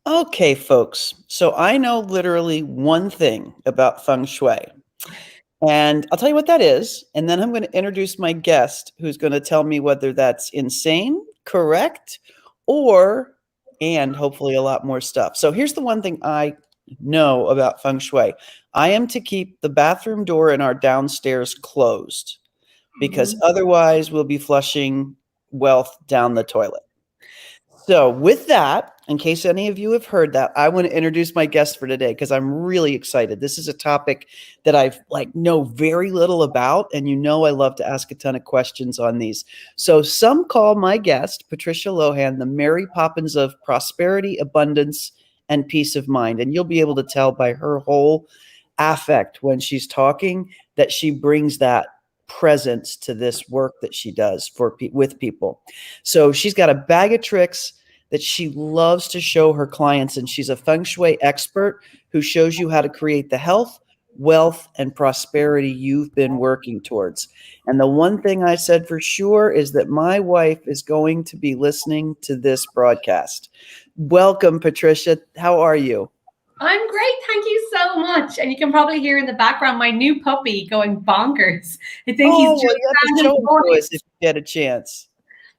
Okay, folks. So I know literally one thing about feng shui, and I'll tell you what that is. And then I'm going to introduce my guest who's going to tell me whether that's insane, correct, or, and hopefully a lot more stuff. So here's the one thing I know about feng shui. I am to keep the bathroom door in our downstairs closed because otherwise we'll be flushing wealth down the toilet. So with that, in case any of you have heard that, I want to introduce my guest for today because I'm really excited. This is a topic that I've know very little about, and I love to ask a ton of questions on these. So some call my guest, Patricia Lohan, the Mary Poppins of Prosperity, Abundance, and Peace of Mind. And you'll be able to tell by her whole affect when she's talking that she brings that presence to this work that she does with people. So she's got a bag of tricks that she loves to show her clients, and she's a feng shui expert who shows you how to create the health, wealth, and prosperity you've been working towards. And the one thing I said for sure is that my wife is going to be listening to this broadcast. Welcome, Patricia. How are you? I'm great. Thank you so much. And you can probably hear in the background my new puppy going bonkers. I think he's just you have to show it to us if you get a chance.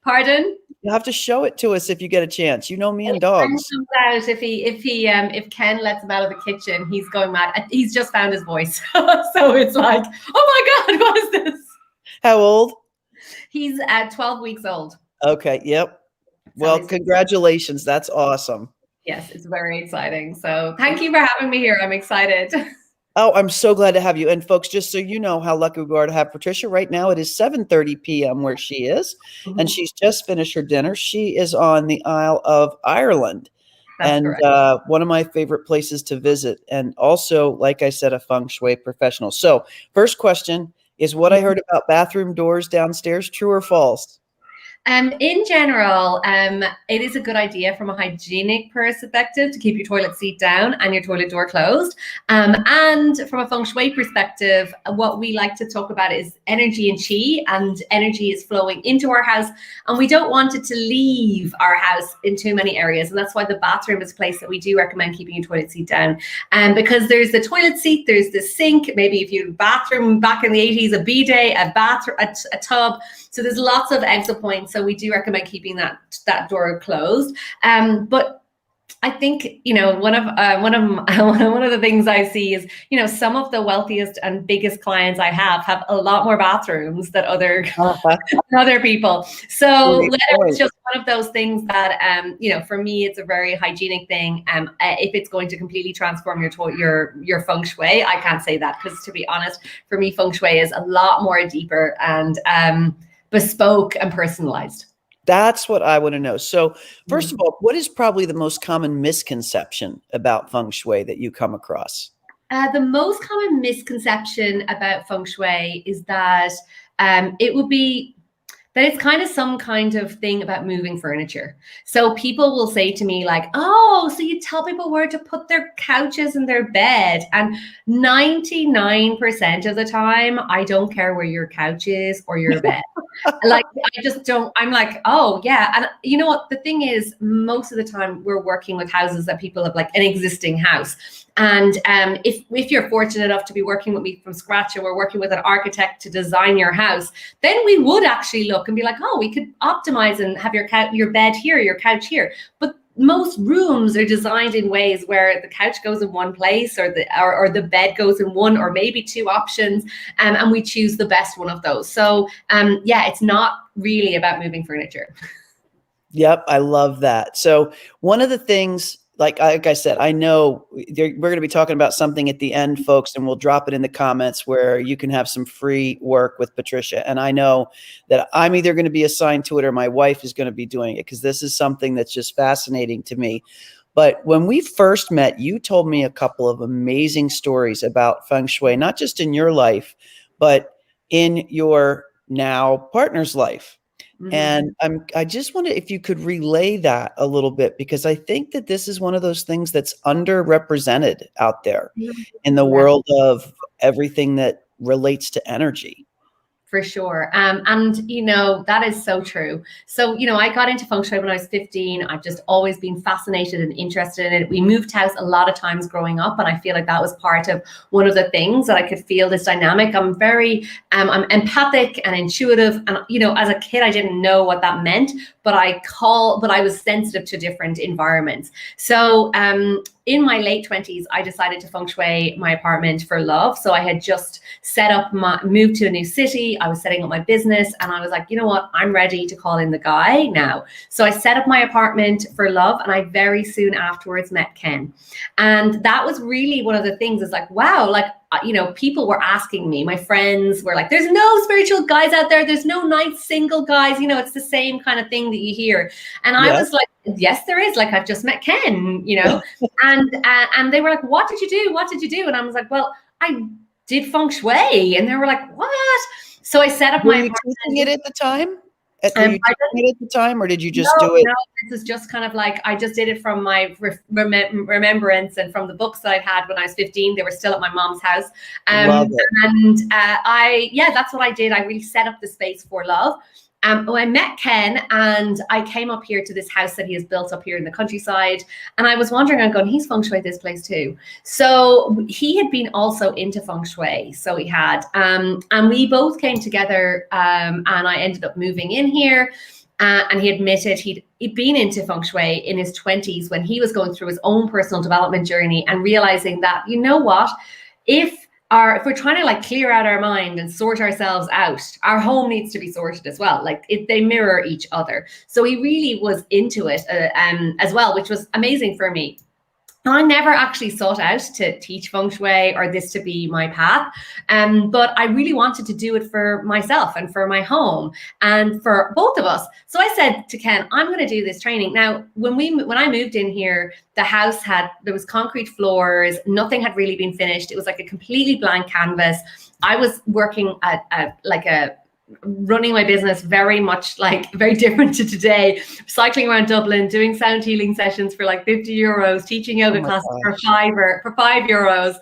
Pardon? You have to show it to us if you get a chance. You know me and dogs. Out if Ken lets him out of the kitchen, he's going mad. He's just found his voice. So it's like, oh my God, what is this? How old? He's 12 weeks old. Okay. Yep. Well, congratulations. That's awesome. Yes, it's very exciting. So thank you for having me here. I'm excited. Oh, I'm so glad to have you. And folks, just so you know how lucky we are to have Patricia. Right now it is 7:30 p.m. where she is, and she's just finished her dinner. She is on the Isle of Ireland. That's correct. One of my favorite places to visit, and also, like I said, a feng shui professional. So first question is what I heard about bathroom doors downstairs, true or false? In general, it is a good idea from a hygienic perspective to keep your toilet seat down and your toilet door closed. And from a feng shui perspective, what we like to talk about is energy and chi, and energy is flowing into our house, and we don't want it to leave our house in too many areas. And that's why the bathroom is a place that we do recommend keeping your toilet seat down. Because there's the toilet seat, there's the sink, maybe if you bathroom back in the 80s, a bidet, a tub. So there's lots of exit points. So we do recommend keeping that door closed. But I think, one of the things I see is, some of the wealthiest and biggest clients I have a lot more bathrooms than other people. So it's just one of those things that, for me, it's a very hygienic thing. If it's going to completely transform your feng shui, I can't say that, because to be honest, for me, feng shui is a lot more deeper and bespoke and personalized. That's what I want to know. So first of all, what is probably the most common misconception about feng shui that you come across? The most common misconception about feng shui is that it's kind of some kind of thing about moving furniture. So people will say to me like, oh, so you tell people where to put their couches and their bed. And 99% of the time, I don't care where your couch is or your bed. I just don't, I'm like, oh yeah. And you know what, the thing is, most of the time we're working with houses that people have like an existing house. And if you're fortunate enough to be working with me from scratch, and we're working with an architect to design your house, then we would actually look and be like, oh, we could optimize and have your bed here, your couch here. But most rooms are designed in ways where the couch goes in one place, or the bed goes in one or maybe two options, and we choose the best one of those. So it's not really about moving furniture. Yep, I love that. So one of the things, like I said, I know we're going to be talking about something at the end, folks, and we'll drop it in the comments where you can have some free work with Patricia. And I know that I'm either going to be assigned to it or my wife is going to be doing it, because this is something that's just fascinating to me. But when we first met, you told me a couple of amazing stories about feng shui, not just in your life, but in your now partner's life. And I just wondered if you could relay that a little bit, because I think that this is one of those things that's underrepresented out there in the world of everything that relates to energy. For sure. And, you know, that is so true. So, you know, I got into feng shui when I was 15. I've just always been fascinated and interested in it. We moved house a lot of times growing up, and I feel like that was part of one of the things that I could feel this dynamic. I'm very, I'm empathic and intuitive. And, you know, as a kid, I didn't know what that meant, but I was sensitive to different environments. So, in my late 20s, I decided to feng shui my apartment for love. So I had just moved to a new city. I was setting up my business, and I was like, you know what? I'm ready to call in the guy now. So I set up my apartment for love, and I very soon afterwards met Ken. And that was really one of the things, is like, wow, like, you know, people were asking me, my friends were like, there's no spiritual guys out there. There's no nice single guys. You know, it's the same kind of thing that you hear. And I was like, yes, there is. Like, I've just met Ken, you know, and they were like, what did you do? What did you do? And I was like, well, I did feng shui. And they were like, what? So I set up my apartment. Were you teaching it at the time? Were you teaching it at the time, or did you just do it? No, this is just kind of like, I just did it from my remembrance and from the books that I had when I was 15. They were still at my mom's house. Love it. And that's what I did. I really set up the space for love. I met Ken, and I came up here to this house that he has built up here in the countryside. And I was wandering and going, he's feng shui this place too. So he had been also into feng shui. So he had, and we both came together, and I ended up moving in here. And he admitted he'd been into feng shui in his 20s when he was going through his own personal development journey, and realizing that, you know what, if we're trying to like clear out our mind and sort ourselves out, our home needs to be sorted as well. Like they mirror each other. So he really was into it as well, which was amazing for me. I never actually sought out to teach feng shui or this to be my path, but I really wanted to do it for myself and for my home and for both of us. So I said to Ken, I'm going to do this training. Now, when I moved in here, the house there was concrete floors. Nothing had really been finished. It was like a completely blank canvas. I was working at running my business very much like very different to today, cycling around Dublin, doing sound healing sessions for like 50 euros, teaching yoga classes for €5.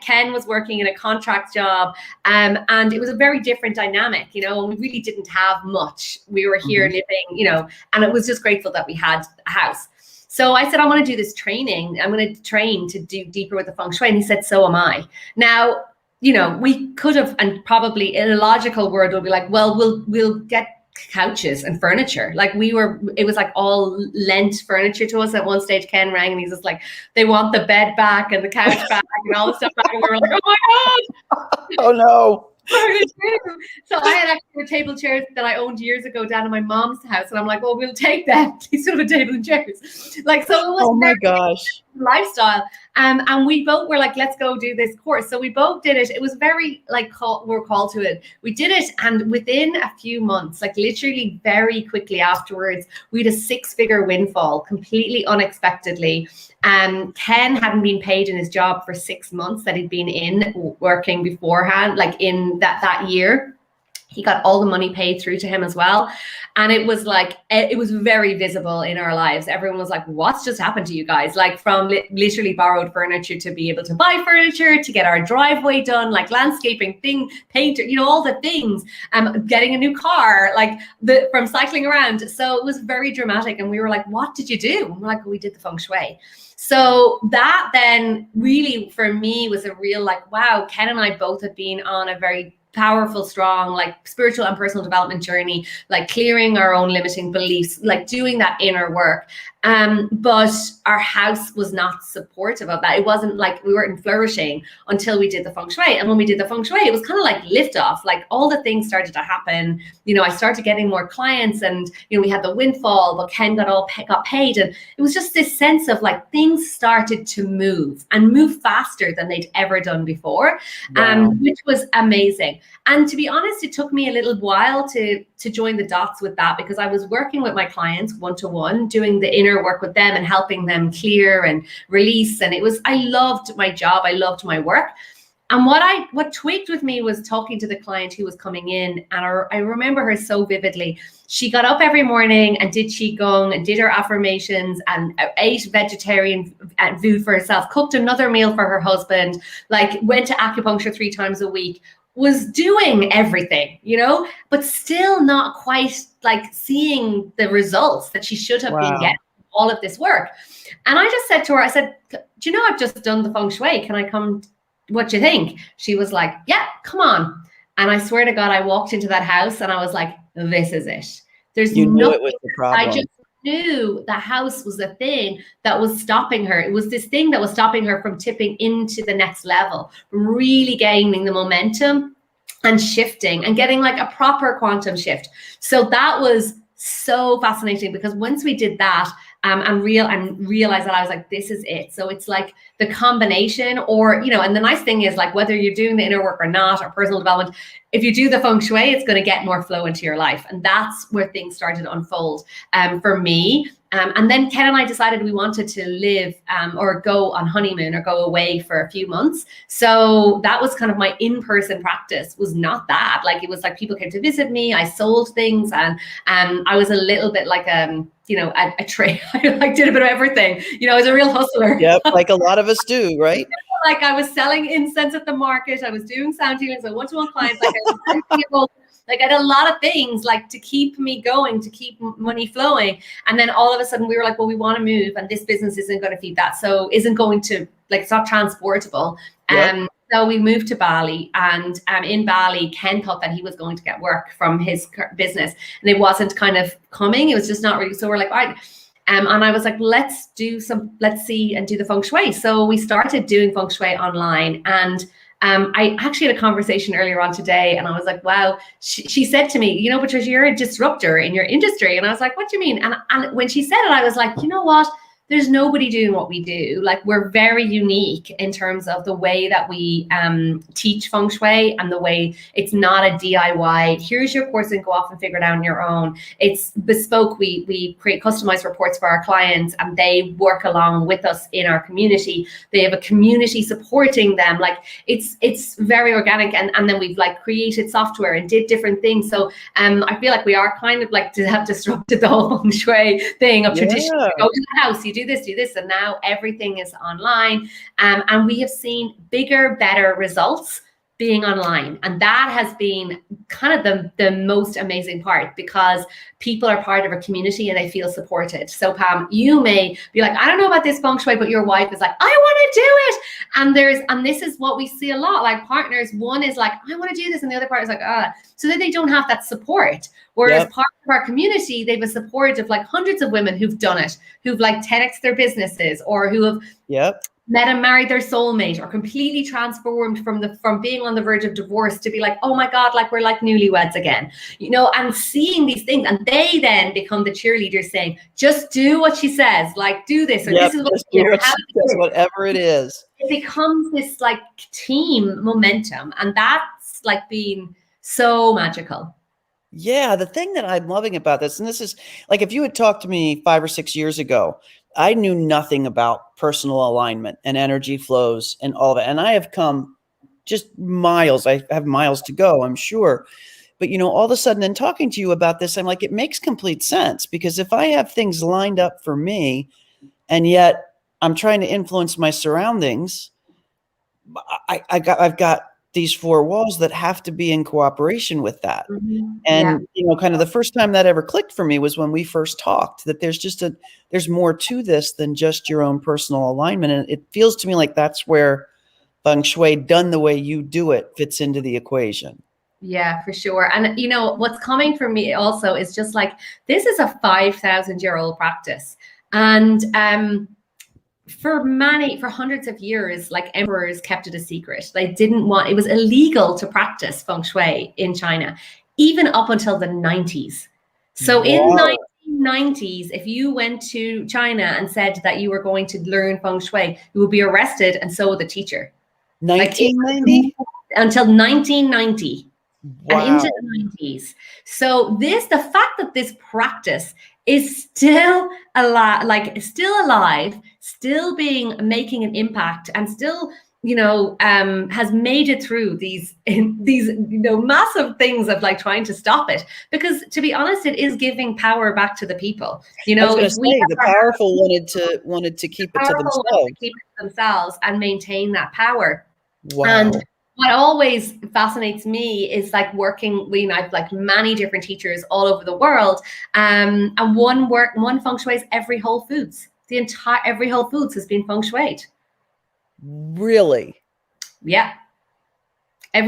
Ken was working in a contract job, and it was a very different dynamic, you know, and we really didn't have much. We were here living, you know, and it was just grateful that we had a house. So I said, I want to do this training. I'm going to train to do deeper with the feng shui. And he said, so am I. Now, you know, we could have, and probably in a logical word would be like, well, we'll get couches and furniture. Like it was like all lent furniture to us. At one stage, Ken rang and he's just like, they want the bed back and the couch back and all the stuff back. And we were like, oh my God. Oh no. So I had actually table chairs that I owned years ago down in my mom's house, and I'm like, well, we'll take that. Please have a table and chairs. Like, so it was oh my gosh, lifestyle. And we both were like, let's go do this course. So we both did it. It was very like we're called to it. We did it, and within a few months, like literally very quickly afterwards, we had a 6-figure windfall completely unexpectedly. Ken hadn't been paid in his job for 6 months that he'd been in working beforehand, like in that year. He got all the money paid through to him as well. And it was like, it was very visible in our lives. Everyone was like, what's just happened to you guys? Like from literally borrowed furniture to be able to buy furniture, to get our driveway done, like landscaping, painter, you know, all the things, getting a new car, like from cycling around. So it was very dramatic. And we were like, what did you do? And we're like, well, we did the feng shui. So that then really for me was a real like, wow, Ken and I both had been on a very powerful, strong, like spiritual and personal development journey, like clearing our own limiting beliefs, like doing that inner work. But our house was not supportive of that. It wasn't like we weren't flourishing until we did the feng shui. And when we did the feng shui, it was kind of like lift off, like all the things started to happen. You know, I started getting more clients, and, you know, we had the windfall, but Ken got paid. And it was just this sense of like things started to move faster than they'd ever done before, which was amazing. And to be honest, it took me a little while to join the dots with that, because I was working with my clients one-to-one, doing the inner work with them and helping them clear and release. And I loved my job. I loved my work. And what tweaked with me was talking to the client who was coming in. And I remember her so vividly. She got up every morning and did qigong and did her affirmations and ate vegetarian food for herself, cooked another meal for her husband, like went to acupuncture 3 times a week, was doing everything, but still not quite like seeing the results that she should have been Wow. getting all of this work. And I just said to her, I said, do you know, I've just done the feng shui. Can I come? What do you think? She was like, yeah, come on. And I swear to God, I walked into that house and I was like, this is it. There's You knew nothing. it was the I problem. just knew the house was the thing that was stopping her. It was this thing that was stopping her from tipping into the next level, from really gaining the momentum and shifting and getting like a proper quantum shift. So that was so fascinating, because once we did that and realized that, I was like, this is it. So it's like the combination, or, and the nice thing is, like, whether you're doing the inner work or not, or personal development, if you do the feng shui, it's going to get more flow into your life. And that's where things started to unfold for me. And then Ken and I decided we wanted to live or go on honeymoon or go away for a few months. So that was kind of my in-person practice. Was not that, like, it was like people came to visit me, I sold things, and I was a little bit like a trade. I like did a bit of everything. I was a real hustler. Yep, like a lot of us do, right? Like, I was selling incense at the market, I was doing sound healings, I one-to-one clients, like I was like, I had a lot of things like to keep me going, to keep money flowing. And then all of a sudden we were like, well, we want to move, and this business isn't going to feed that. So isn't going to, like, it's not transportable. Yep. So we moved to Bali, and in Bali, Ken thought that he was going to get work from his business, and it wasn't kind of coming. It was just not really. So we're like, all right. And I was like, let's see and do the feng shui. So we started doing feng shui online. And I actually had a conversation earlier on today, and I was like, wow, she said to me, Patricia, you're a disruptor in your industry. And I was like, what do you mean? And when she said it, I was like, you know what? There's nobody doing what we do. Like, we're very unique in terms of the way that we teach feng shui, and the way it's not a DIY. Here's your course and go off and figure it out on your own. It's bespoke. We create customized reports for our clients, and they work along with us in our community. They have a community supporting them. Like, it's very organic. And then we've like created software and did different things. So I feel like we are kind of like to have disrupted the whole feng shui thing of tradition. You go to the house, you do this, and now everything is online. And we have seen bigger, better results being online. And that has been kind of the most amazing part, because people are part of a community and they feel supported. So Pam, you may be like, I don't know about this feng shui, but your wife is like, I want to do it. And this is what we see a lot, like partners, one is like, I want to do this, and the other part is like, so that they don't have that support. Whereas part of our community, they have a support of like hundreds of women who've done it, who've like 10x their businesses, or who have met and married their soulmate, or completely transformed from being on the verge of divorce to be like, oh my God, like we're like newlyweds again, and seeing these things. And they then become the cheerleaders saying, just do what she says, like do this, or this is what she says, whatever it is. It becomes this like team momentum. And that's like been so magical. Yeah, the thing that I'm loving about this, and this is like, if you had talked to me 5 or 6 years ago, I knew nothing about personal alignment and energy flows and all of it. And I have come just miles. I have miles to go, I'm sure. But, all of a sudden, in talking to you about this, I'm like, it makes complete sense, because if I have things lined up for me, and yet I'm trying to influence my surroundings, I've got these 4 walls that have to be in cooperation with that. Mm-hmm. And, kind of the first time that ever clicked for me was when we first talked, that there's more to this than just your own personal alignment. And it feels to me like that's where feng shui, done the way you do it, fits into the equation. Yeah, for sure. And what's coming for me also is just like, this is a 5,000-year-old practice. And for hundreds of years, like, emperors kept it a secret. They didn't want, it was illegal to practice feng shui in China, even up until the 90s. So in the 1990s, if you went to China and said that you were going to learn feng shui, you would be arrested, and so would the teacher. 1990? Until 1990. Wow. And into the 90s. So the fact that this practice is still alive, still making an impact, and still, has made it through these massive things of like trying to stop it. Because to be honest, it is giving power back to the people. I was going to say, the powerful wanted to keep it to themselves. And maintain that power. Wow. And what always fascinates me is like working, I've like many different teachers all over the world. And one feng shui is every Whole Foods. Every Whole Foods has been feng shuied. Really? Yeah. And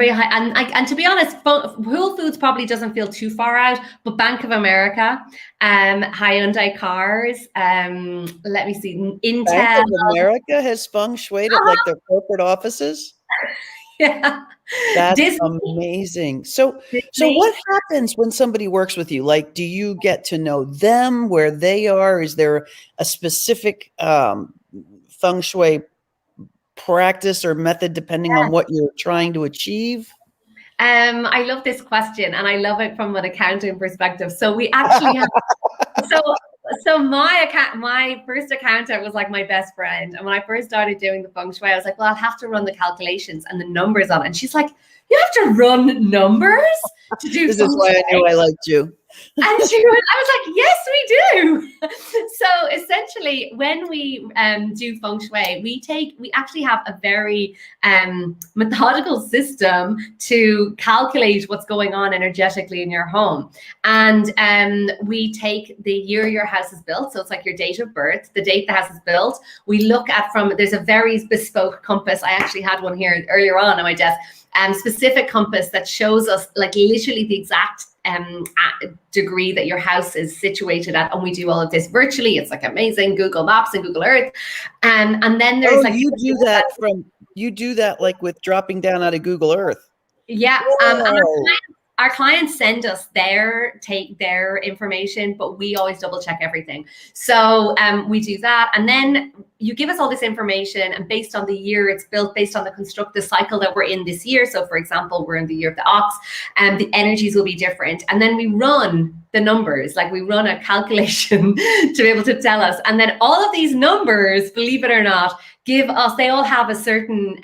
to be honest, Whole Foods probably doesn't feel too far out, but Bank of America, Hyundai cars, let me see, Intel. Bank of America has feng shuied at like their corporate offices? Yeah. That's Disney. amazing. So what happens when somebody works with you? Like, do you get to know them, where they are? Is there a specific feng shui practice or method depending on what you're trying to achieve? I love this question, and I love it from an accounting perspective. So we actually have so my first accountant was like my best friend, and when I first started doing the feng shui, I was like, well, I'll have to run the calculations and the numbers on it. And she's like, you have to run numbers to do This is why I knew I liked you. And I was like, yes, we do. So essentially, when we do feng shui, we actually have a very methodical system to calculate what's going on energetically in your home. And we take the year your house is built. So it's like your date of birth, the date the house is built. We look at there's a very bespoke compass. I actually had one here earlier on my desk. Specific compass that shows us like literally the exact degree that your house is situated at, and we do all of this virtually. It's like amazing, Google Maps and Google Earth, and then there's you do that like with dropping down out of Google Earth. Yeah. Our clients send us their information, but we always double check everything. So we do that. And then you give us all this information, and based on the year it's built, based on the cycle that we're in this year. So for example, we're in the year of the ox, and the energies will be different. And then we run the numbers, like we run a calculation to be able to tell us. And then all of these numbers, believe it or not, they all have a certain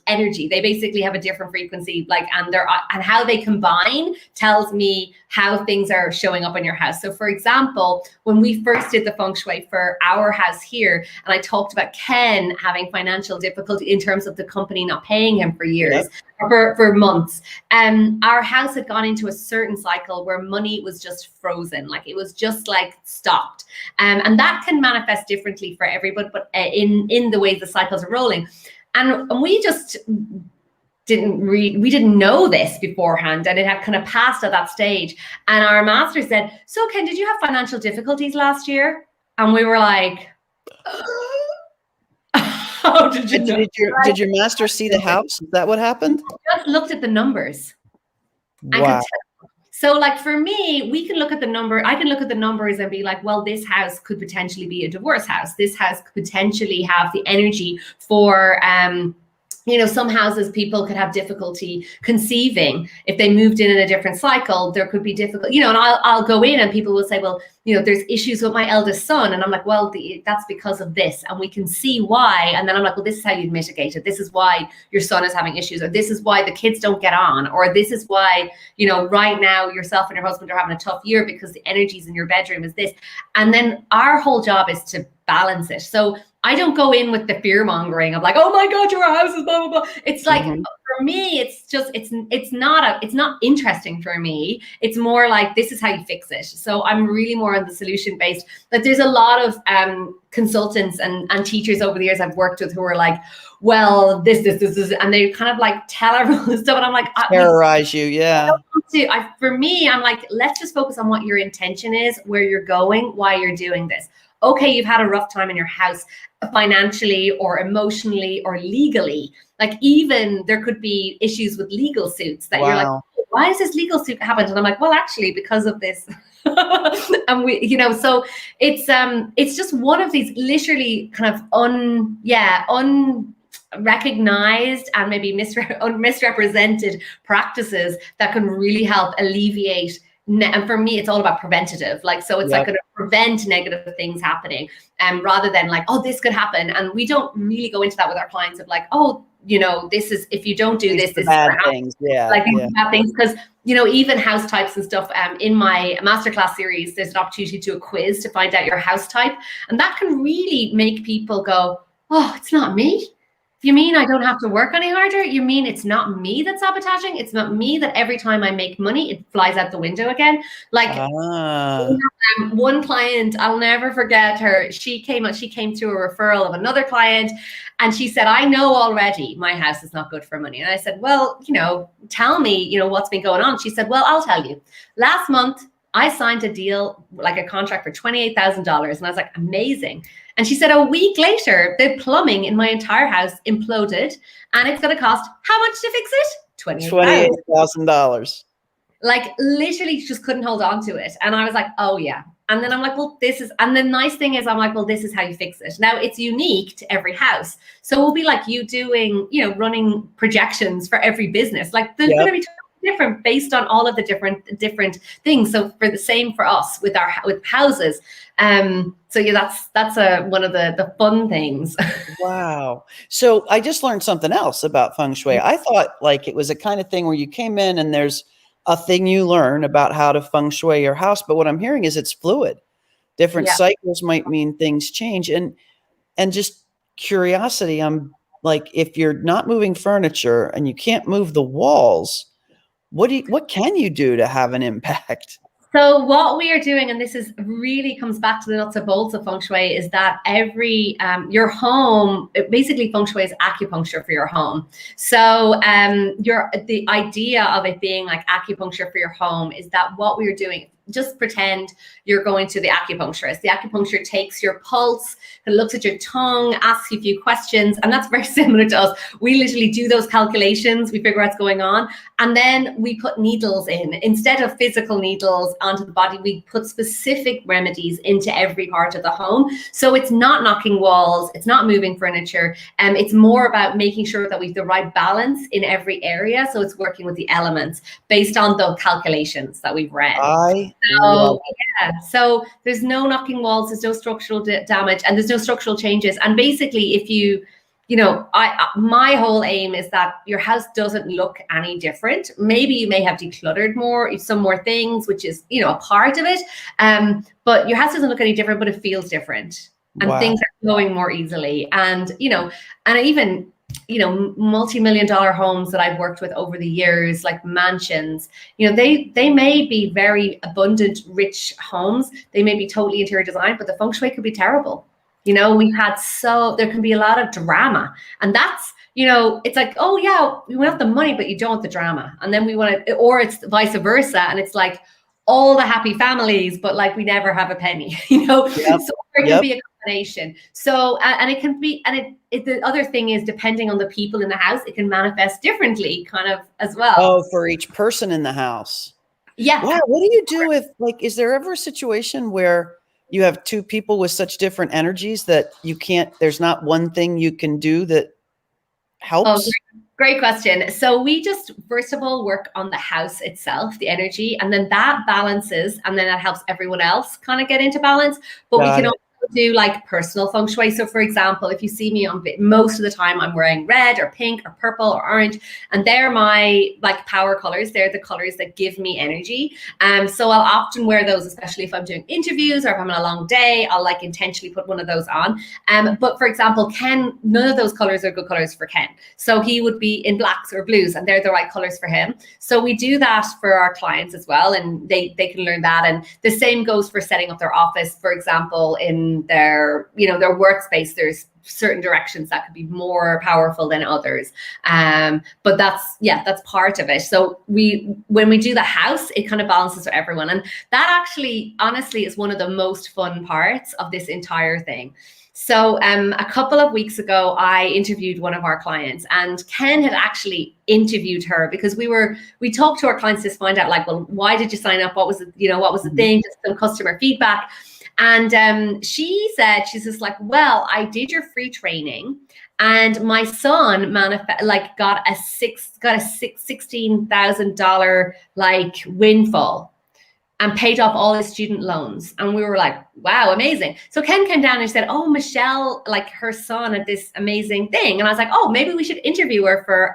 energy. They basically have a different frequency, like, and how they combine tells me how things are showing up in your house. So for example, when we first did the feng shui for our house here, and I talked about Ken having financial difficulty in terms of the company not paying him for years, for months, our house had gone into a certain cycle where money was just frozen, like it was just like stopped, and that can manifest differently for everybody, but in the way the cycles are rolling, and we just we didn't know this beforehand, and it had kind of passed at that stage. And our master said, so Ken, did you have financial difficulties last year? And we were like, how did you know? Did your master see the house? Is that what happened? I just looked at the numbers. Wow. So like for me, we can look at the number. I can look at the numbers and be like, well, this house could potentially be a divorce house. This house could potentially have the energy for, some houses people could have difficulty conceiving. If they moved in a different cycle, there could be difficult, and I'll go in and people will say, well, there's issues with my eldest son. And I'm like, well, that's because of this. And we can see why. And then I'm like, well, this is how you'd mitigate it. This is why your son is having issues, or this is why the kids don't get on, or this is why, right now yourself and your husband are having a tough year because the energies in your bedroom is this. And then our whole job is to balance it. So I don't go in with the fear mongering of like, oh my God, your house is blah, blah, blah. It's like, for me, it's not interesting for me. It's more like, this is how you fix it. So I'm really more on the solution based. But there's a lot of consultants and teachers over the years I've worked with who are like, well, this, and they kind of like tell everyone this stuff. And I'm like, terrorize you. Yeah. For me, I'm like, let's just focus on what your intention is, where you're going, why you're doing this. Okay, you've had a rough time in your house financially or emotionally or legally. Like even there could be issues with legal suits that you're like, why is this legal suit happened? And I'm like, well, actually, because of this. And we, so it's just one of these literally kind of unrecognized and maybe misrepresented practices that can really help alleviate. And for me, it's all about preventative. Like, so it's like going to prevent negative things happening, rather than like, oh, this could happen. And we don't really go into that with our clients of like, oh, this is, if you don't do this is bad things. Yeah. Like these bad things. Because, even house types and stuff, in my masterclass series, there's an opportunity to do a quiz to find out your house type. And that can really make people go, oh, it's not me. You mean I don't have to work any harder? You mean it's not me that's sabotaging? It's not me that every time I make money, it flies out the window again? Like, Ah, one client, I'll never forget her. She came to a referral of another client, and she said, I know already my house is not good for money. And I said, well, tell me, what's been going on. She said, well, I'll tell you. Last month, I signed a deal, like a contract for $28,000. And I was like, amazing. And she said, a week later, the plumbing in my entire house imploded, and it's going to cost how much to fix it? $28,000. Like, literally just couldn't hold on to it. And I was like, oh yeah. And then I'm like, well, and the nice thing is, I'm like, well, this is how you fix it. Now, it's unique to every house. So it will be like you doing, running projections for every business. Like, there's going to be different based on all of the different things. So for the same for us with houses. So yeah, that's one of the fun things. Wow. So I just learned something else about feng shui. I thought like it was a kind of thing where you came in and there's a thing you learn about how to feng shui your house. But what I'm hearing is it's fluid. Different cycles might mean things change. And just curiosity, I'm like, if you're not moving furniture and you can't move the walls, what can you do to have an impact? So what we are doing, and this is really comes back to the nuts and bolts of feng shui, is that every your home, basically feng shui is acupuncture for your home. So the idea of it being like acupuncture for your home is that what we are doing, just pretend you're going to the acupuncturist. The acupuncture takes your pulse, it looks at your tongue, asks you a few questions, and that's very similar to us. We literally do those calculations, we figure out what's going on, and then we put needles in. Instead of physical needles onto the body, we put specific remedies into every part of the home. So it's not knocking walls, it's not moving furniture, and it's more about making sure that we have the right balance in every area. So it's working with the elements based on the calculations that we've read. So there's no knocking walls, there's no structural damage, and there's no structural changes. And basically, if my whole aim is that your house doesn't look any different. Maybe you may have decluttered more, some more things, which is, a part of it. But your house doesn't look any different, but it feels different. And things are flowing more easily. And, and even, multi-million-dollar homes that I've worked with over the years, like mansions, they may be very abundant, rich homes. They may be totally interior design, but the feng shui could be terrible. There can be a lot of drama, and that's, it's like, oh yeah, we want the money, but you don't want the drama. And then we want to, or it's vice versa. And it's like all the happy families, but like we never have a penny, so it can be a combination. So, and it can be, and the other thing is, depending on the people in the house, it can manifest differently kind of as well. Oh, for each person in the house. Yeah. Wow. What do you do if, like, is there ever a situation where you have two people with such different energies that there's not one thing you can do that helps? Oh, great question. So we just, first of all, work on the house itself, the energy, and then that balances, and then that helps everyone else kind of get into balance. But we can also do like personal feng shui. So for example, if you see me most of the time, I'm wearing red or pink or purple or orange, and they're my like power colors. They're the colors that give me energy. So I'll often wear those, especially if I'm doing interviews or if I'm on a long day, I'll like intentionally put one of those on. But for example, Ken, none of those colors are good colors for Ken. So he would be in blacks or blues, and they're the right colors for him. So we do that for our clients as well, and they can learn that. And the same goes for setting up their office, for example, in their workspace. There's certain directions that could be more powerful than others, but that's part of it. So when we do the house, it kind of balances for everyone, and that actually honestly is one of the most fun parts of this entire thing. So a couple of weeks ago, I interviewed one of our clients, and Ken had actually interviewed her because we talked to our clients to find out, like, well, why did you sign up? What was the thing? Just some customer feedback. And she said, she's just like, well, I did your free training, and my son got a $16,000 like windfall and paid off all his student loans. And we were like, wow, amazing. So Ken came down and said, oh, Michelle, like her son had this amazing thing. And I was like, oh, maybe we should interview her for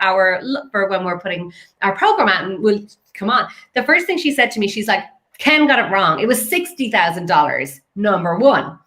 when we're putting our program out, and we'll come on. The first thing she said to me, she's like, Ken got it wrong. It was $60,000, number one.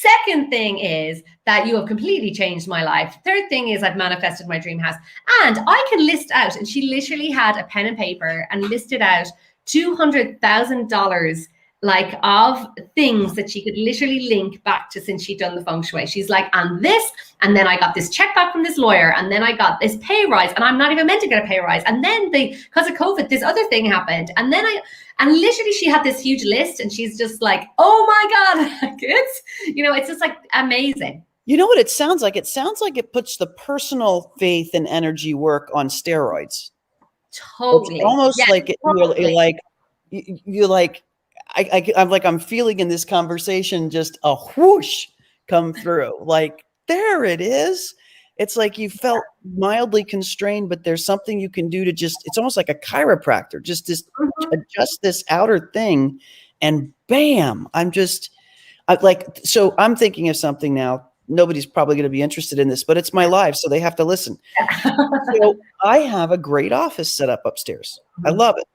Second thing is that you have completely changed my life. Third thing is I've manifested my dream house. And I can list out, and she literally had a pen and paper and listed out $200,000 like of things that she could literally link back to since she'd done the feng shui. She's like, and this, and then I got this check back from this lawyer, and then I got this pay rise, and I'm not even meant to get a pay rise. And then because of COVID, this other thing happened. And literally she had this huge list, and she's just like, oh my God, it's just like amazing. You know what it sounds like? It sounds like it puts the personal faith and energy work on steroids. Totally. It's almost like totally. I'm feeling in this conversation just a whoosh come through. Like, there it is. It's like you felt mildly constrained, but there's something you can do to it's almost like a chiropractor, just adjust this outer thing, and bam, so I'm thinking of something now. Nobody's probably going to be interested in this, but it's my live, so they have to listen. So I have a great office set up upstairs. I love it.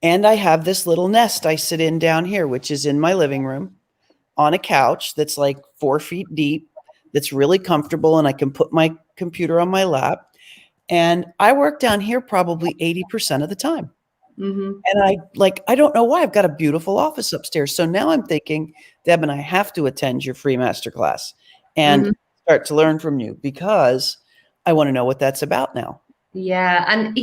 And I have this little nest I sit in down here, which is in my living room on a couch that's like 4 feet deep, that's really comfortable, and I can put my computer on my lap. And I work down here probably 80% of the time. Mm-hmm. And I don't know why. I've got a beautiful office upstairs. So now I'm thinking, Deb, and I have to attend your free masterclass and start to learn from you, because I want to know what that's about now. Yeah. And,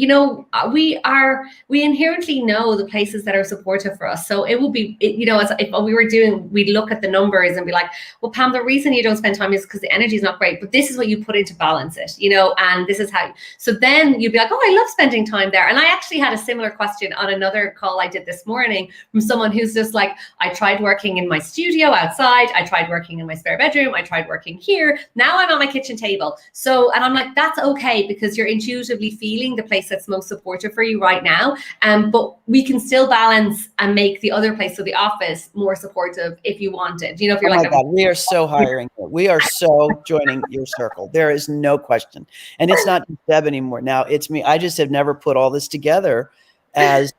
we inherently know the places that are supportive for us. So it will be, as if we were we'd look at the numbers and be like, well, Pam, the reason you don't spend time is because the energy is not great, but this is what you put in to balance it, and this is how, so then you'd be like, oh, I love spending time there. And I actually had a similar question on another call I did this morning from someone who's just like, I tried working in my studio outside. I tried working in my spare bedroom. I tried working here. Now I'm on my kitchen table. So, and I'm like, that's okay, because you're intuitively feeling the place that's most supportive for you right now. But we can still balance and make the other place, so the office, more supportive if you wanted. If you're God, we are so hiring you. We are so joining your circle. There is no question. And it's not Deb anymore. Now it's me. I just have never put all this together as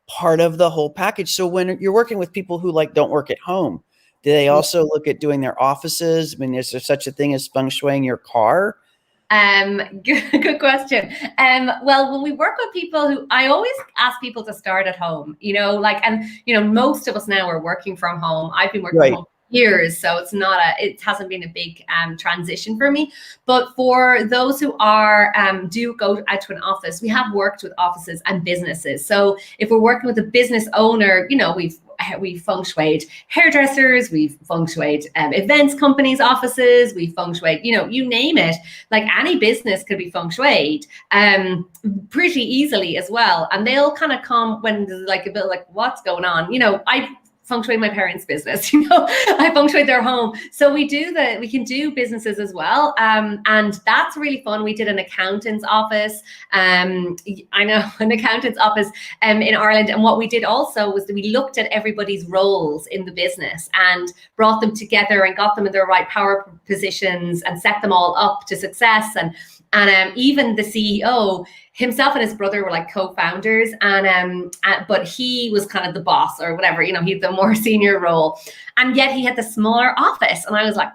part of the whole package. So when you're working with people who don't work at home, do they also look at doing their offices? I mean, is there such a thing as feng shuiing your car? Good question. Well, when we work with people I always ask people to start at home, most of us now are working from home. I've been working from home for years, so it hasn't been a big transition for me. But for those who do go out to an office, we have worked with offices and businesses. So if we're working with a business owner, we've feng shuied hairdressers, we've feng shuied events companies' offices, we've feng shuied, you name it. Like any business could be feng shuied pretty easily as well. And they'll kind of come when there's a bit what's going on. I feng shui my parents' business, I feng shui their home. So we can do businesses as well. And that's really fun. We did an accountant's office. An accountant's office in Ireland. And what we did also was that we looked at everybody's roles in the business and brought them together and got them in their right power positions and set them all up to success. And even the CEO himself and his brother were co-founders, but he was kind of the boss or whatever, he had the more senior role, and yet he had the smaller office. And I was like,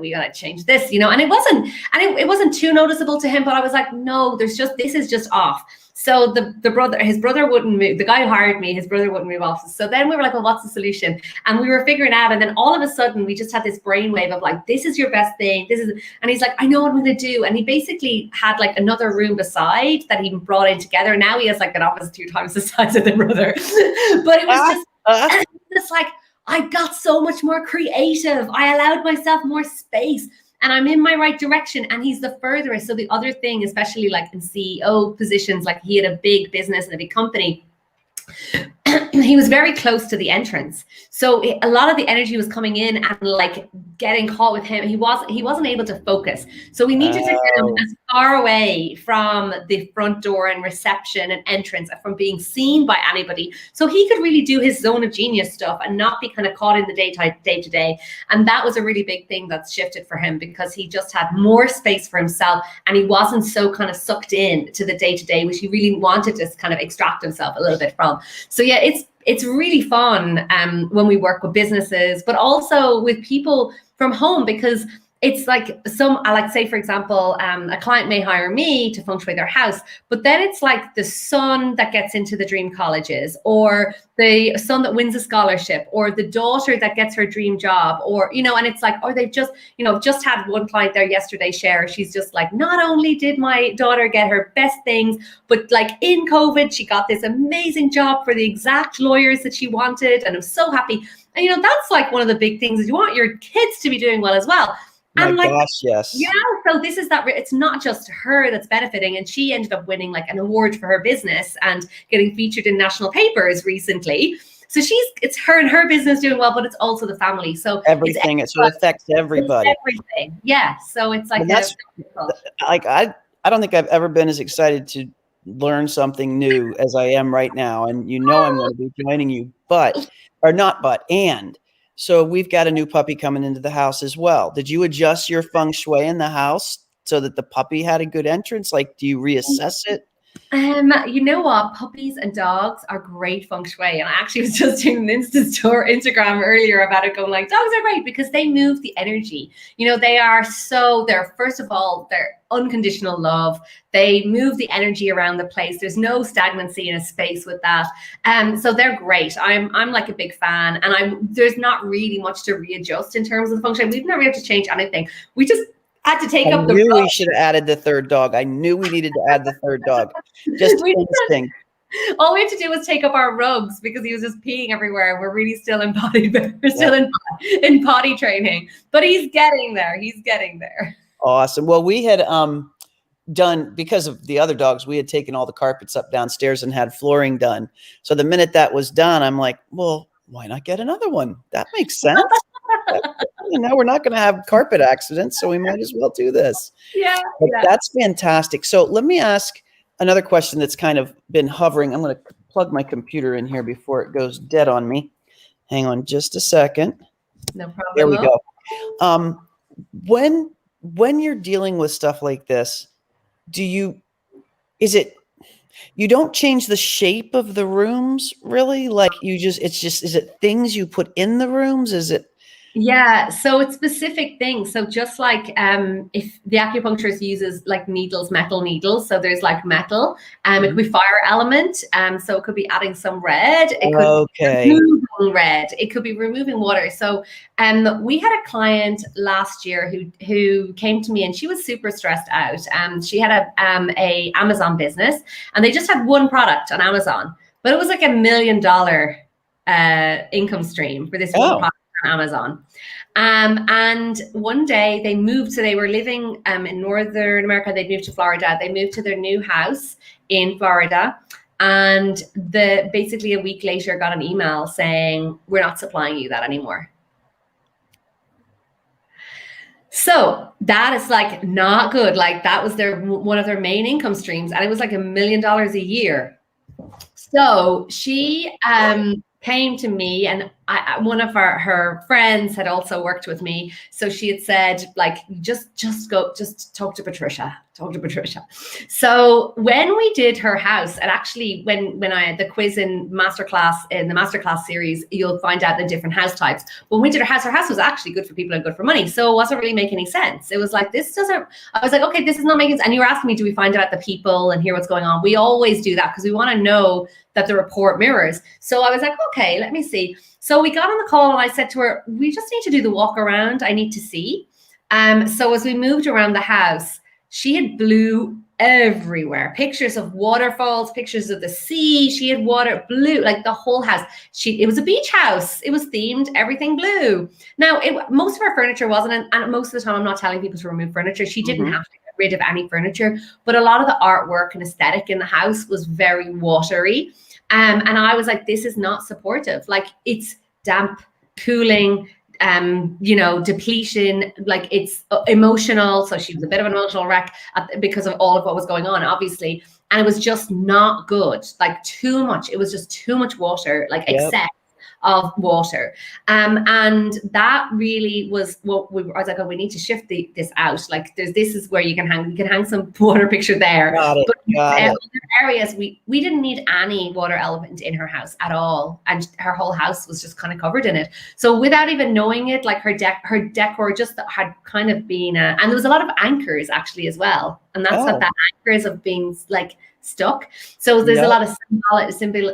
we gotta change this, and it wasn't too noticeable to him, but I was like, no, this is just off. So his brother wouldn't move. The guy who hired me, his brother wouldn't move offices. So then we were like, well, what's the solution? And we were figuring out. And then all of a sudden, we just had this brainwave of this is your best thing. And he's like, I know what I'm going to do. And he basically had another room beside that he brought in together. Now he has an office 2 times the size of the brother. But it was just I got so much more creative. I allowed myself more space. And I'm in my right direction, and he's the furthest. So the other thing, especially in CEO positions, he had a big business and a big company, he was very close to the entrance. So a lot of the energy was coming in and getting caught with him. He wasn't able to focus. So we needed to get him as far away from the front door and reception and entrance, from being seen by anybody, so he could really do his zone of genius stuff and not be kind of caught in the day to day. And that was a really big thing that's shifted for him, because he just had more space for himself, and he wasn't so kind of sucked in to the day to day, which he really wanted to kind of extract himself a little bit from. So yeah, it's really fun when we work with businesses, but also with people from home, because it's like like say, for example, a client may hire me to feng shui their house, but then it's like the son that gets into the dream colleges, or the son that wins a scholarship, or the daughter that gets her dream job, or, you know, and it's like, or they've just, you know, just had one client there yesterday share, she's just like, not only did my daughter get her best things, but like in COVID, she got this amazing job for the exact lawyers that she wanted. And I'm so happy. And, you know, that's like one of the big things, is you want your kids to be doing well as well. My And like, gosh, yes. yeah, so this is that, it's not just her that's benefiting. And she ended up winning like an award for her business and getting featured in national papers recently. So it's her and her business doing well, but it's also the family. So Everything. So it affects everybody. It's everything. Yeah. So it's like, I don't think I've ever been as excited to learn something new as I am right now. And you know, I'm going to be joining you, and so we've got a new puppy coming into the house as well. Did you adjust your feng shui in the house so that the puppy had a good entrance? Like, do you reassess it? You know what? Puppies and dogs are great feng shui. And I actually was just doing an Instagram earlier about it, going like, dogs are great because they move the energy. You know, they're first of all, they're unconditional love. They move the energy around the place. There's no stagnancy in a space with that. So they're great. I'm like a big fan, and there's not really much to readjust in terms of the feng shui. We've never had to change anything. We just had to take up the rug. We should have added the third dog. I knew we needed to add the third dog. Just instinct. All we had to do was take up our rugs because he was just peeing everywhere. We're really still in in potty training, but he's getting there. Awesome. Well, we had done, because of the other dogs, we had taken all the carpets up downstairs and had flooring done. So the minute that was done, I'm like, well, why not get another one? That makes sense. Now we're not going to have carpet accidents, so we might as well do this. Yeah, That's fantastic. So let me ask another question that's kind of been hovering. I'm going to plug my computer in here before it goes dead on me. Hang on just a second. No problem. There we go. When you're dealing with stuff like this, you don't change the shape of the rooms, really? Like is it things you put in the rooms? Is it? Yeah, so it's specific things. So just like if the acupuncturist uses like needles, metal needles, so there's like metal, it could be fire element, so it could be adding some red, it could be removing red, it could be removing water. So we had a client last year who came to me, and she was super stressed out. She had a Amazon business, and they just had one product on Amazon, but it was like $1 million income stream for this one product on Amazon. And one day they moved, so they were living in Northern America. They'd moved to Florida. They moved to their new house in Florida, and basically a week later got an email saying, we're not supplying you that anymore. So that is like not good. Like that was one of their main income streams, and it was like $1 million a year. So she came to me, and one of her friends had also worked with me. So she had said, like, just talk to Patricia. So when we did her house, and actually when I had the quiz in the masterclass series, you'll find out the different house types. When we did her house was actually good for people and good for money. So it wasn't really making any sense. It was like, I was like, okay, this is not making sense. And you were asking me, do we find out the people and hear what's going on? We always do that because we want to know that the report mirrors. So I was like, okay, let me see. So we got on the call, and I said to her, we just need to do the walk around. I need to see. So as we moved around the house, she had blue everywhere. Pictures of waterfalls, pictures of the sea. She had blue, like the whole house. It was a beach house. It was themed, everything blue. Now, most of her furniture wasn't, and most of the time I'm not telling people to remove furniture. She didn't have to get rid of any furniture, but a lot of the artwork and aesthetic in the house was very watery. And I was like, this is not supportive. Like, it's damp, cooling, depletion, like it's emotional. So she was a bit of an emotional wreck because of all of what was going on, obviously. And it was just not good, like too much. It was just too much water, like excess of water. And that really was what I was like, oh, we need to shift this out. Like this is where you can hang some water picture there. Got it. But Got it. other areas, we didn't need any water element in her house at all. And her whole house was just kind of covered in it. So without even knowing it, like her decor just had kind of been, and there was a lot of anchors actually as well. And that's what that anchors of being like stuck. So there's a lot of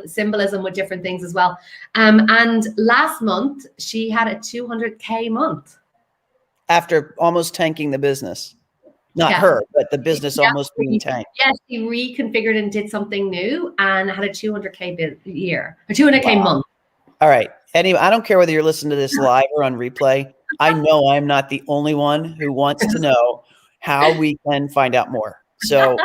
symbolism with different things as well. And last month she had a 200K month. After almost tanking the business. Not her, but the business almost being tanked. Yes, she reconfigured and did something new and had a 200K year, a 200K month. All right. Anyway, I don't care whether you're listening to this live or on replay. I know I'm not the only one who wants to know how we can find out more. So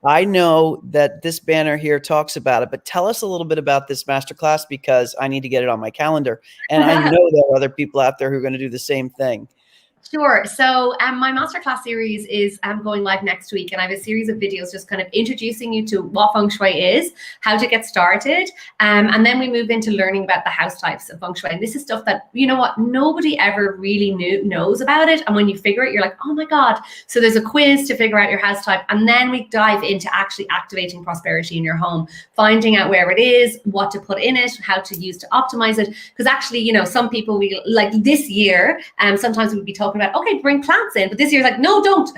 I know that this banner here talks about it, but tell us a little bit about this masterclass, because I need to get it on my calendar. And I know there are other people out there who are going to do the same thing. Sure. So my masterclass series is going live next week, and I have a series of videos just kind of introducing you to what Feng Shui is, how to get started, and then we move into learning about the house types of Feng Shui. And this is stuff that, you know what, nobody ever really knows about it. And when you figure it, you're like, oh my God. So there's a quiz to figure out your house type, and then we dive into actually activating prosperity in your home, finding out where it is, what to put in it, how to use to optimize it. Because actually, you know, some people, we like this year, sometimes we'd be talking about, okay, bring plants in, but this year's like, no, don't.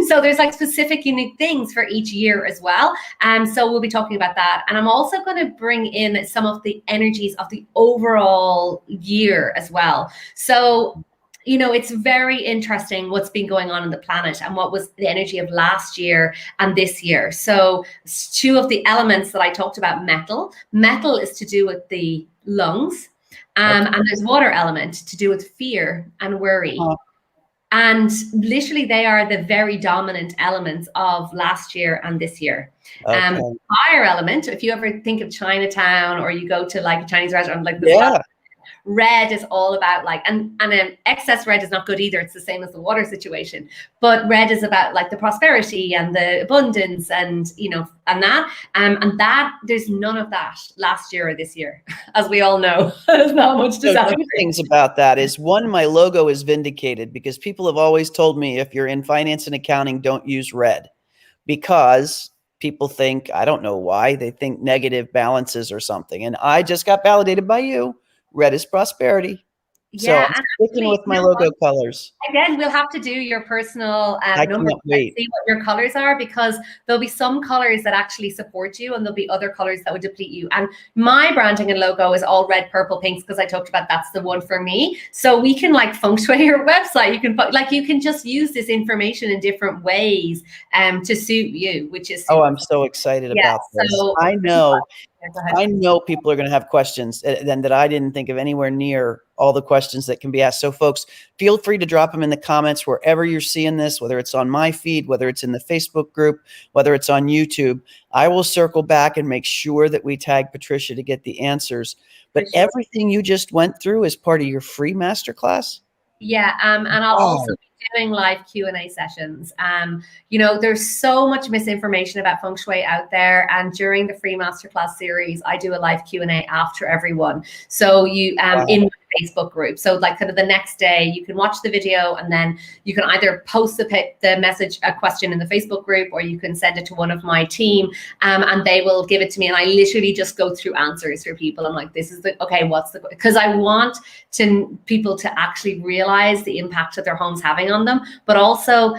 So there's like specific unique things for each year as well. So we'll be talking about that. And I'm also going to bring in some of the energies of the overall year as well. So, you know, it's very interesting what's been going on in the planet and what was the energy of last year and this year. So two of the elements that I talked about, metal is to do with the lungs. And there's water element to do with fear and worry. And literally they are the very dominant elements of last year and this year. Fire element, if you ever think of Chinatown or you go to like a Chinese restaurant, like the red is all about like, and excess red is not good either. It's the same as the water situation, but red is about like the prosperity and the abundance and, you know, and that there's none of that last year or this year, as we all know. There's not much to say. Two things about that is, one, my logo is vindicated, because people have always told me if you're in finance and accounting, don't use red, because people think, I don't know why, they think negative balances or something. And I just got validated by you. Red is prosperity. Yeah, so I'm sticking with my logo colors. Again, we'll have to do your personal number to see what your colors are, because there'll be some colors that actually support you and there'll be other colors that would deplete you. And my branding and logo is all red, purple, pinks, because I talked about that's the one for me. So we can like Feng Shui your website. You can put like, you can just use this information in different ways to suit you, which is I'm so excited about this. So I know people are going to have questions and that I didn't think of anywhere near all the questions that can be asked. So folks, feel free to drop them in the comments wherever you're seeing this, whether it's on my feed, whether it's in the Facebook group, whether it's on YouTube. I will circle back and make sure that we tag Patricia to get the answers. But everything you just went through is part of your free masterclass? Yeah, and I'll also be doing live Q&A sessions. You know, there's so much misinformation about Feng Shui out there, and during the free masterclass series, I do a live Q&A after everyone. So you in my Facebook group. So like kind of the next day, you can watch the video and then you can either post the message, a question in the Facebook group, or you can send it to one of my team and they will give it to me. And I literally just go through answers for people. I'm like, this is because I want people to actually realize the impact that their home's having on them. But also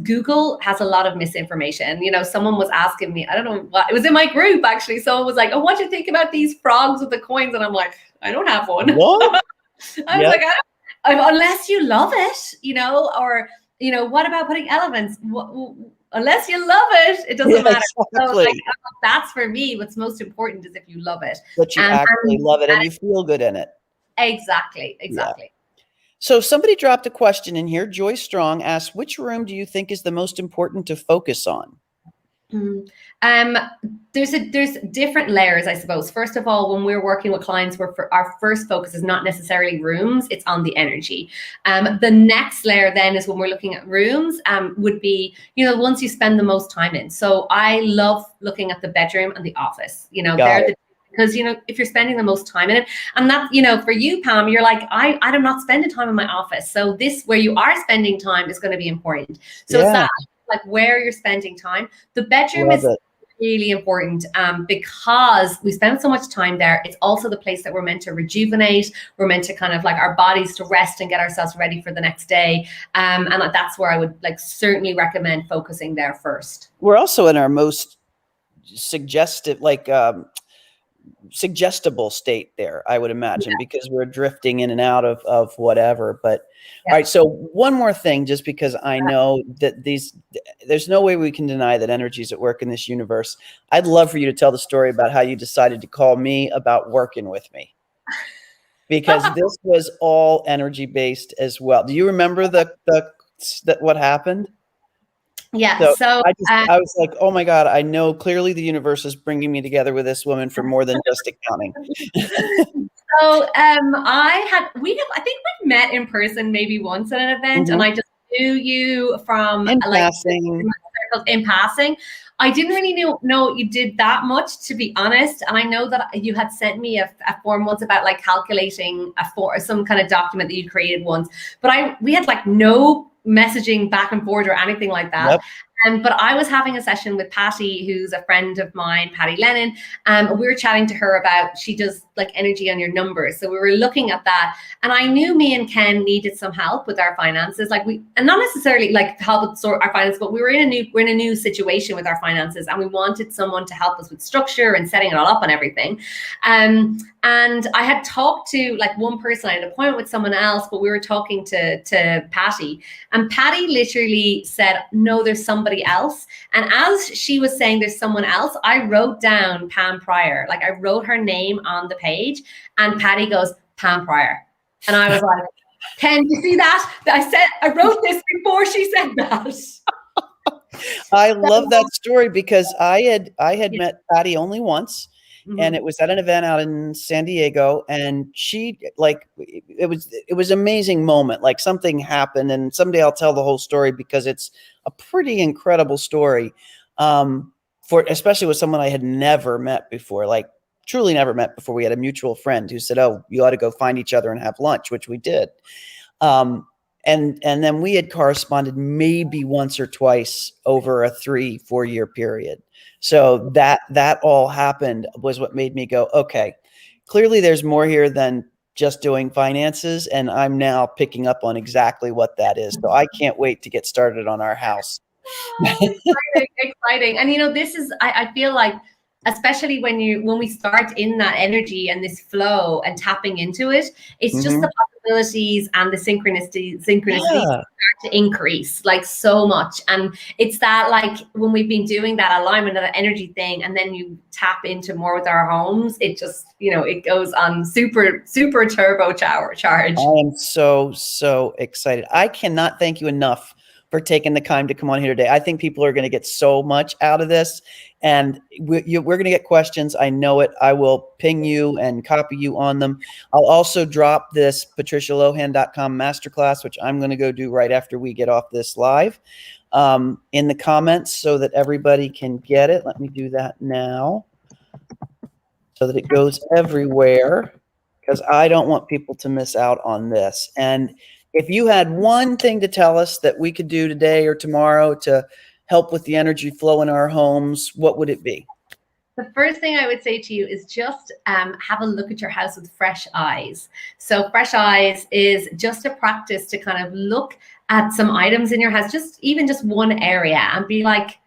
Google has a lot of misinformation. You know, someone was asking me, I don't know what, it was in my group actually. Someone was like, oh, what do you think about these frogs with the coins? And I'm like, I don't have one. What? I was like, unless you love it, you know, or, you know, what about putting elements? Unless you love it, it doesn't matter. Exactly. So like, that's for me, what's most important is if you love it. But you actually love it and you feel good in it. Exactly. Yeah. So somebody dropped a question in here. Joy Strong asked, which room do you think is the most important to focus on? There's different layers, I suppose. First of all, when we're working with clients, our first focus is not necessarily rooms, it's on the energy. The next layer then is when we're looking at rooms, would be, you know, ones you spend the most time in. So I love looking at the bedroom and the office. You know, they're the because, you know, if you're spending the most time in it, and that, you know, for you, Pam, you're like, I'm not spending time in my office. So this, where you are spending time, is going to be important. So it's Yeah. that, like, where you're spending time. The bedroom Love is it. really important, because we spend so much time there. It's also the place that we're meant to rejuvenate. We're meant to kind of like our bodies to rest and get ourselves ready for the next day. And that's where I would like certainly recommend focusing there first. We're also in our most suggestive, like suggestible state there, I would imagine, because we're drifting in and out of whatever. But all right, so one more thing, just because I know that there's no way we can deny that energy's at work in this universe. I'd love for you to tell the story about how you decided to call me about working with me, because this was all energy based as well. Do you remember what happened? Yeah. So I was like, oh my God, I know clearly the universe is bringing me together with this woman for more than just accounting. So I think we met in person maybe once at an event, and I just knew you from in like passing. In passing. I didn't really know you did that much, to be honest. And I know that you had sent me a form once about like calculating some kind of document that you created once, but we had like no messaging back and forth or anything like that. Yep. But I was having a session with Patty, who's a friend of mine, Patty Lennon. We were chatting to her about, she does like energy on your numbers. So we were looking at that. And I knew me and Ken needed some help with our finances. And not necessarily like help with sort our finances, but we're in a new situation with our finances. And we wanted someone to help us with structure and setting it all up and everything. And I had talked to like one person, I had an appointment with someone else, but we were talking to Patty. And Patty literally said, no, there's somebody else. And as she was saying there's someone else, I wrote down Pam Pryor. Like I wrote her name on the page, and Patty goes, Pam Pryor. And I was like, Ken, you see that? I wrote this before she said that. I love that story, because I had met Patty only once. And it was at an event out in San Diego, and she like, it was an amazing moment. Like something happened, and someday I'll tell the whole story, because it's a pretty incredible story. Especially with someone I had never met before, like truly never met before. We had a mutual friend who said, oh, you ought to go find each other and have lunch, which we did. And then we had corresponded maybe once or twice over a 3-4 year period. So that all happened was what made me go, okay, clearly there's more here than just doing finances. And I'm now picking up on exactly what that is. So I can't wait to get started on our house. Exciting. And you know, this is, I feel like, especially when we start in that energy and this flow and tapping into it, it's just the possibilities and the synchronicities start to increase like so much. And it's that, like when we've been doing that alignment of that energy thing, and then you tap into more with our homes, it just, you know, it goes on super turbo charge. I am so excited. I cannot thank you enough for taking the time to come on here today. I think people are going to get so much out of this, and we're going to get questions. I know it. I will ping you and copy you on them. I'll also drop this patricialohan.com masterclass, which I'm going to go do right after we get off this live, in the comments, so that everybody can get it. Let me do that now so that it goes everywhere, because I don't want people to miss out on this. And if you had one thing to tell us that we could do today or tomorrow to help with the energy flow in our homes, what would it be? The first thing I would say to you is just have a look at your house with fresh eyes. So fresh eyes is just a practice to kind of look at some items in your house, just one area, and be like,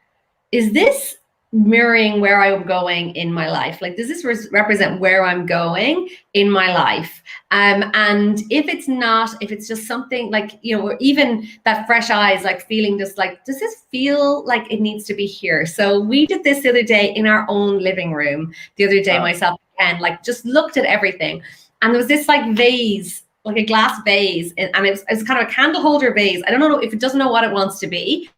is this mirroring where I'm going in my life? Like, does this represent where I'm going in my life? And if it's not, if it's just something like, you know, or even that fresh eyes, like feeling just like, does this feel like it needs to be here? So we did this the other day in our own living room the other day, myself and like just looked at everything. And there was this like vase, like a glass vase, and it was kind of a candle holder vase. I don't know if it doesn't know what it wants to be.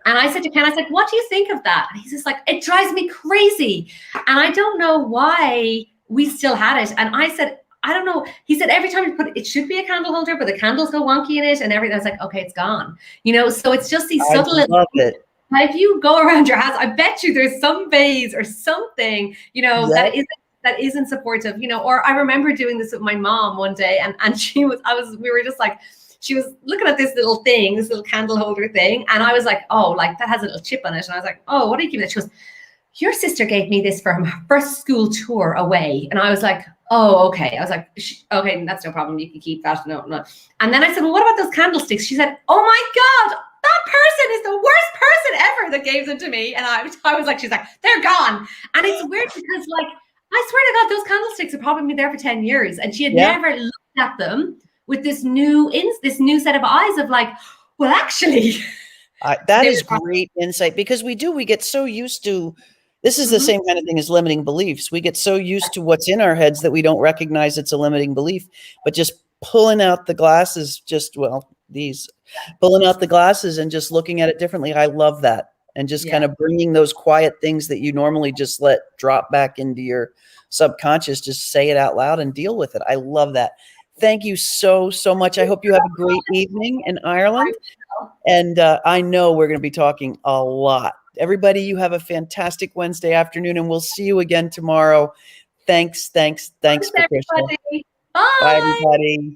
And I said to Ken, I was like, what do you think of that? And he's just like, it drives me crazy. And I don't know why we still had it. And I said, I don't know. He said, every time you put it, it should be a candle holder, but the candles go wonky in it and everything. I was like, okay, it's gone. You know, so it's just these subtle little things. If you go around your house, I bet you there's some vase or something, you know, that that isn't supportive, you know. Or I remember doing this with my mom one day, and we were just like, she was looking at this little thing, this little candle holder thing, and I was like, oh, like that has a little chip on it, and I was like, oh, what are you giving it? She goes, your sister gave me this for her first school tour away. And I was like, oh, okay. I was like, okay, that's no problem. You can keep that. No. And then I said, well, what about those candlesticks? She said, oh my God, that person is the worst person ever that gave them to me. And I was like, she's like, they're gone. And it's weird because, like, I swear to God, those candlesticks have probably been there for 10 years. And she had never looked at them with this new set of eyes of like, well, actually. That is great insight, because we get so used to, this is the same kind of thing as limiting beliefs. We get so used to what's in our heads that we don't recognize it's a limiting belief, but just pulling out the glasses, pulling out the glasses and just looking at it differently. I love that. And just kind of bringing those quiet things that you normally just let drop back into your subconscious, just say it out loud and deal with it. I love that. Thank you so, so much. I hope you have a great evening in Ireland. And I know we're going to be talking a lot. Everybody, you have a fantastic Wednesday afternoon, and we'll see you again tomorrow. Thanks, Patricia. Everybody. Bye. Bye, everybody.